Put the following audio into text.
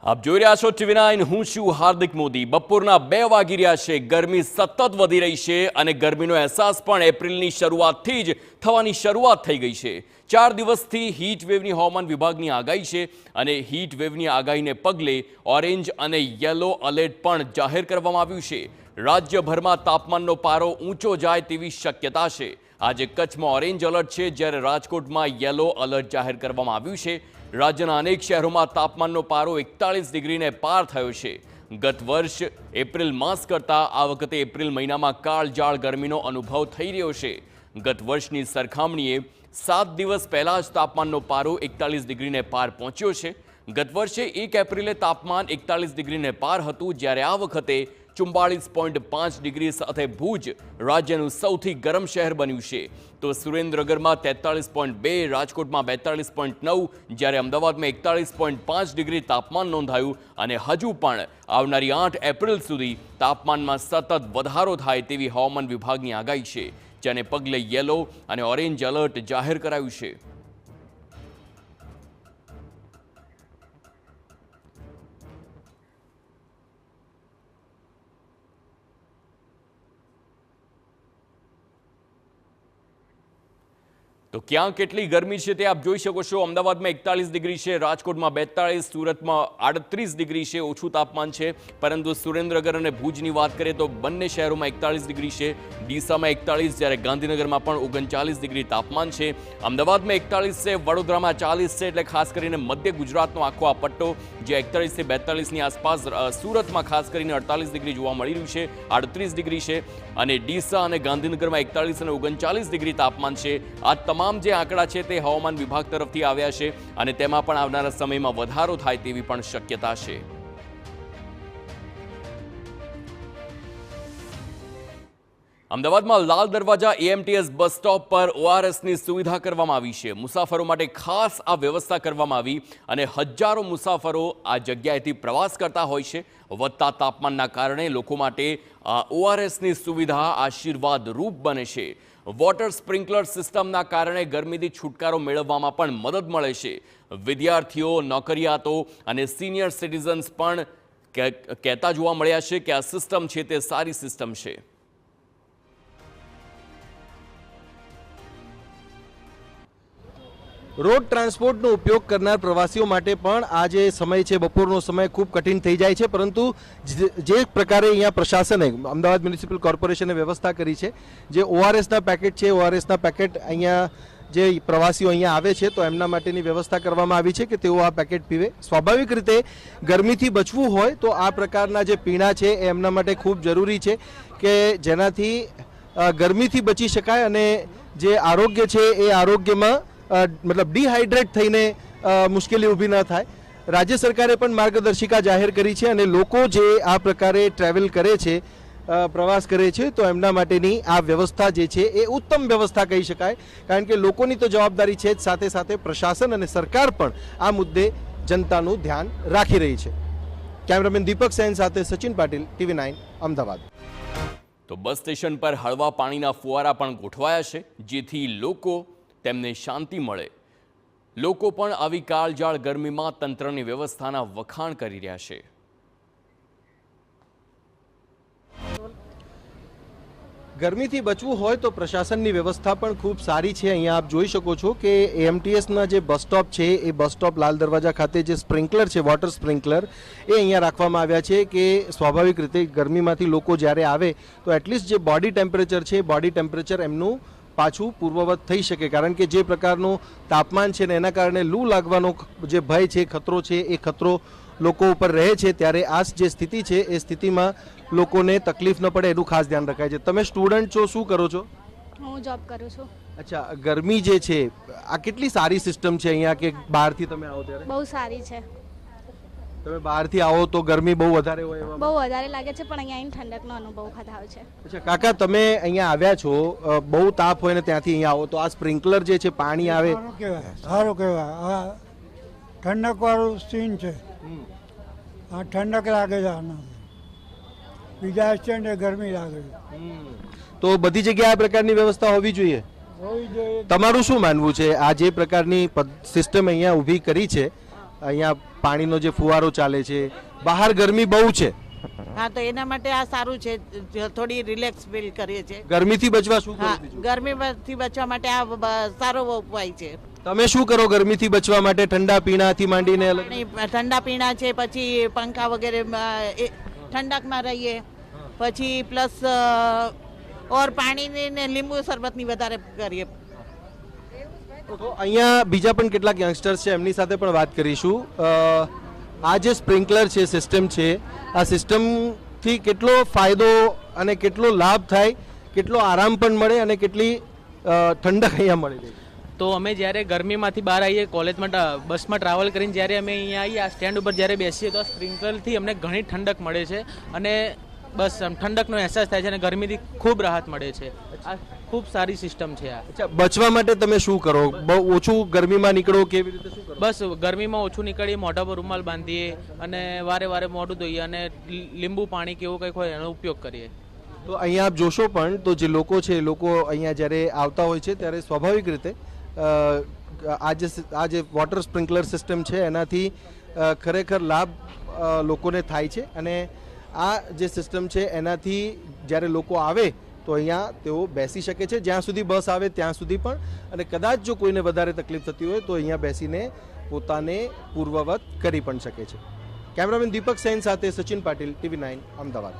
આપ જોઈ રહ્યા છો TV9 હું છું હાર્દિક મોદી। બપોરના 2 વાગી રહ્યા છે। ગરમી સતત વધી રહી છે અને ગરમીનો અહેસાસ પણ એપ્રિલની શરૂઆતથી જ થવાની શરૂઆત થઈ ગઈ છે। 4 દિવસથી હીટ વેવની હવામાન વિભાગની આગાહી છે અને હીટ વેવની આગાહીને પગલે ઓરેન્જ અને યલો એલર્ટ પણ જાહેર કરવામાં આવ્યું છે। રાજ્યભરમાં તાપમાનનો પારો ઊંચો જાય તેવી શક્યતા છે। આજે કચ્છમાં ઓરેન્જ એલર્ટ છે જ્યારે રાજકોટમાં યલો એલર્ટ જાહેર કરવામાં આવ્યું છે। રાજ્યના અનેક શહેરોમાં તાપમાનનો પારો 41 ડિગ્રીને પાર થયો છે। ગત વર્ષ એપ્રિલ માસ કરતાં આ વખતે એપ્રિલ મહિનામાં કાળઝાળ ગરમીનો અનુભવ થઈ રહ્યો છે। ગત વર્ષની સરખામણીએ 7 દિવસ પહેલા જ તાપમાનનો પારો 41 ડિગ્રીને પાર પહોંચ્યો છે। ગત વર્ષે 1 એપ્રિલે તાપમાન 41 ડિગ્રીને પાર હતું જ્યારે આ વખતે 44.5 ડિગ્રી સાથે ભુજ રાજ્યનું સૌથી ગરમ શહેર બન્યું છે તો સુરેન્દ્રનગરમાં 43.2, રાજકોટમાં 42.9 જ્યારે અમદાવાદમાં 41.5 ડિગ્રી તાપમાન નોંધાયું અને હજુ પણ આવનારી 8 એપ્રિલ સુધી તાપમાનમાં સતત વધારો થાય તેવી હવામાન વિભાગની આગાહી છે જેને પગલે યલો અને ઓરેન્જ એલર્ટ જાહેર કરાયું છે। તો ક્યાં કેટલી ગરમી છે તે આપ જોઈ શકો છો। અમદાવાદમાં 41 ડિગ્રી છે, રાજકોટમાં 42, સુરતમાં 38 ડિગ્રી છે, ઓછું તાપમાન છે। પરંતુ સુરેન્દ્રનગર અને ભુજની વાત કરીએ તો બંને શહેરોમાં 41 ડિગ્રી છે, ડીસામાં 41 જ્યારે ગાંધીનગરમાં પણ 39 ડિગ્રી તાપમાન છે। અમદાવાદમાં 41 છે, વડોદરામાં 40 છે એટલે ખાસ કરીને મધ્ય ગુજરાતનો આખો આ પટ્ટો જે 41 થી 42ની આસપાસ, સુરતમાં ખાસ કરીને 48 ડિગ્રી જોવા મળી રહ્યું છે, 38 ડિગ્રી છે અને ડીસા અને ગાંધીનગરમાં 41 અને 39 ડિગ્રી તાપમાન છે। આ તમામ જે આંકડા છે તે હવામાન વિભાગ તરફથી આવ્યા છે અને તેમાં પણ આવનારા સમયમાં વધારો થાય તેવી પણ શક્યતા છે। અમદાવાદમાં Lal Darwaja AMTS bus stop પર ORSની સુવિધા કરવામાં આવી છે। મુસાફરો માટે ખાસ આ વ્યવસ્થા કરવામાં આવી અને હજારો મુસાફરો આ જગ્યાએથી પ્રવાસ કરતા હોય છે। વધતા તાપમાનના કારણે લોકો માટે આ ORSની સુવિધા આશીર્વાદરૂપ બને છે। વોટર સ્પ્રિંકલર સિસ્ટમના કારણે ગરમીથી છુટકારો મેળવવામાં પણ મદદ મળે છે। વિદ્યાર્થીઓ, નોકરિયાતો અને સિનિયર સિટીઝન્સ પણ કહેતા જોવા મળ્યા છે કે આ સિસ્ટમ છે તે સારી સિસ્ટમ છે। રોડ ટ્રાન્સપોર્ટનો ઉપયોગ કરનાર પ્રવાસીઓ માટે પણ આ જે સમય છે બપોરનો સમય ખૂબ કઠિન થઈ જાય છે પરંતુ જે પ્રકારે અહીંયા પ્રશાસને અમદાવાદ મ્યુનિસિપલ કોર્પોરેશને વ્યવસ્થા કરી છે જે ORSના પેકેટ છે ORSના પેકેટ અહીંયા જે પ્રવાસીઓ અહીંયા આવે છે તો એમના માટેની વ્યવસ્થા કરવામાં આવી છે કે તેઓ આ પેકેટ પીવે। સ્વાભાવિક રીતે ગરમીથી બચવું હોય તો આ પ્રકારના જે પીણા છે એ એમના માટે ખૂબ જરૂરી છે કે જેનાથી ગરમીથી બચી શકાય અને જે આરોગ્ય છે એ આરોગ્યમાં મતલબ ડિહાઇડ્રેટ થઈને મુશ્કેલી ઊભી ન થાય। રાજ્ય સરકારે પણ માર્ગદર્શિકા જાહેર કરી છે અને લોકો જે આ પ્રકારે ટ્રાવેલ કરે છે, પ્રવાસ કરે છે તો એમના માટેની આ વ્યવસ્થા જે છે એ ઉત્તમ વ્યવસ્થા કહી શકાય કારણ કે લોકોની તો જવાબદારી છે જ, સાથે સાથે પ્રશાસન અને સરકાર પણ આ મુદ્દે જનતાનું ધ્યાન રાખી રહી છે। કેમેરામેન દીપક સેન સાથે સચિન પાટીલ, TV9 અમદાવાદ। તો બસ સ્ટેશન પર હળવા પાણીના ફુવારા પણ ગોઠવાયા છે જેથી લોકો તેમને શાંતિ મળે। લોકો પણ આવી કાળઝાળ ગરમીમાં તંત્રની વ્યવસ્થાના વખાણ કરી રહ્યા છે। ગરમીથી બચવું હોય તો પ્રશાસનની વ્યવસ્થા પણ ખૂબ સારી છે। અહીંયા આપ જોઈ શકો છો કે AMTSના જે બસ સ્ટોપ છે એ બસ સ્ટોપ લાલ દરવાજા ખાતે જે સ્પ્રિંકલર છે, વોટર સ્પ્રિંકલર એ અહીંયા રાખવામાં આવ્યા છે કે સ્વાભાવિક રીતે ગરમીમાંથી લોકો જ્યારે આવે તો એટલીસ્ટ જે બોડી ટેમ્પરેચર છે બોડી ટેમ્પરેચર એમનું પાછું પૂર્વવત થઈ શકે કારણ કે જે પ્રકારનું તાપમાન છે ને એના કારણે લૂ લાગવાનો જે ભય છે, ખતરો છે એ ખતરો લોકો ઉપર રહે છે ત્યારે આ જે સ્થિતિ છે એ સ્થિતિમાં લોકોને તકલીફ ન પડે એનું ખાસ ધ્યાન રખાય છે। તમે સ્ટુડન્ટ છો, શું કરો છો? હું જોબ કરું છું। અચ્છા, ગરમી જે છે આ કેટલી સારી સિસ્ટમ છે અહીંયા કે બહારથી તમે આવો ત્યારે? બહુ સારી છે। તમે બહારથી આવો તો ગરમી બહુ વધારે હોય એવા? બહુ વધારે લાગે છે પણ અહીંયા ઠંડકનો અનુભવ થાય છે। અચ્છા કાકા, તમે અહીંયા આવ્યા છો, બહુ તાપ હોય ને ત્યાંથી અહીંયા આવો તો આ સ્પ્રિંકલર જે છે પાણી આવે સારું કહેવાય। આ ઠંડકવાળું સીન છે, આ ઠંડક લાગે છે, આના બીજા સ્ટેન્ડે ગરમી લાગે છે તો બધી જગ્યાએ આ પ્રકારની વ્યવસ્થા હોવી જોઈએ। તમારું શું માનવું છે આ જે પ્રકારની સિસ્ટમ અહીંયા ઊભી કરી છે અહીંયા પાણીનો જે ફુવારો ચાલે છે, બહાર ગરમી બહુ છે, હા તો એના માટે આ સારું છે, થોડી રિલેક્સ ફીલ કરીએ છીએ. ગરમીથી બચવા શું કરો હા, બીજું? ગરમીથી બચવા માટે આ સારો ઉપાય છે. તમે શું કરો ગરમીથી બચવા માટે? ઠંડા પીણાથી માંડીને અલગ પાણી, ઠંડા પીણા છે, પછી પંખા વગેરે ઠંડકમાં રહીએ, પછી પ્લસ ઓર પાણીની ને લીંબુ શરબતની વધારે કરીએ. તો અહીંયા બીજા પણ કેટલાક યંગસ્ટર્સ છે, એમની સાથે પણ વાત કરીશું. આ જે સ્પ્રિંકલર છે, સિસ્ટમ છે, આ સિસ્ટમથી કેટલો ફાયદો અને કેટલો લાભ થાય, કેટલો આરામ પણ મળે અને કેટલી ઠંડક અહીંયા મળી રહે? તો અમે જ્યારે ગરમીમાંથી બહાર આવીએ, કોલેજમાં બસમાં ટ્રાવેલ કરીને જ્યારે અમે અહીંયા આવીએ, આ સ્ટેન્ડ ઉપર જ્યારે બેસીએ તો આ સ્પ્રિંકલરથી અમને ઘણી ઠંડક મળે છે અને બસ ઠંડકનો અહેસાસ થાય છે અને ગરમીથી ખૂબ રાહત મળે છે. આ ખૂબ સારી સિસ્ટમ છે આ. અચ્છા, બચવા માટે તમે શું કરો? બહુ ઓછું ગરમીમાં નીકળો, કેવી રીતે શું કરો? બસ ગરમીમાં ઓછું નીકળીએ, મોઢા પર રૂમાલ બાંધીએ અને વારે વારે મોઢું ધોઈએ અને લીંબુ પાણી કે એવું કંઈક હોય એનો ઉપયોગ કરીએ. તો અહીંયા આપ જોશો પણ તો જે લોકો છે, એ લોકો અહીંયા જ્યારે આવતા હોય છે ત્યારે સ્વાભાવિક રીતે આ જે વોટર સ્પ્રિંકલર સિસ્ટમ છે એનાથી ખરેખર લાભ લોકોને થાય છે અને આ જે સિસ્ટમ છે એનાથી જ્યારે લોકો આવે તો અહીંયા તેઓ બેસી શકે છે, જ્યાં સુધી બસ આવે ત્યાં સુધી પણ, અને કદાચ જો કોઈને વધારે તકલીફ થતી હોય તો અહીંયા બેસીને પોતાને પૂર્વવત કરી પણ શકે છે. કેમેરામેન દીપક સેન સાથે સચિન પાટીલ, TV9 અમદાવાદ.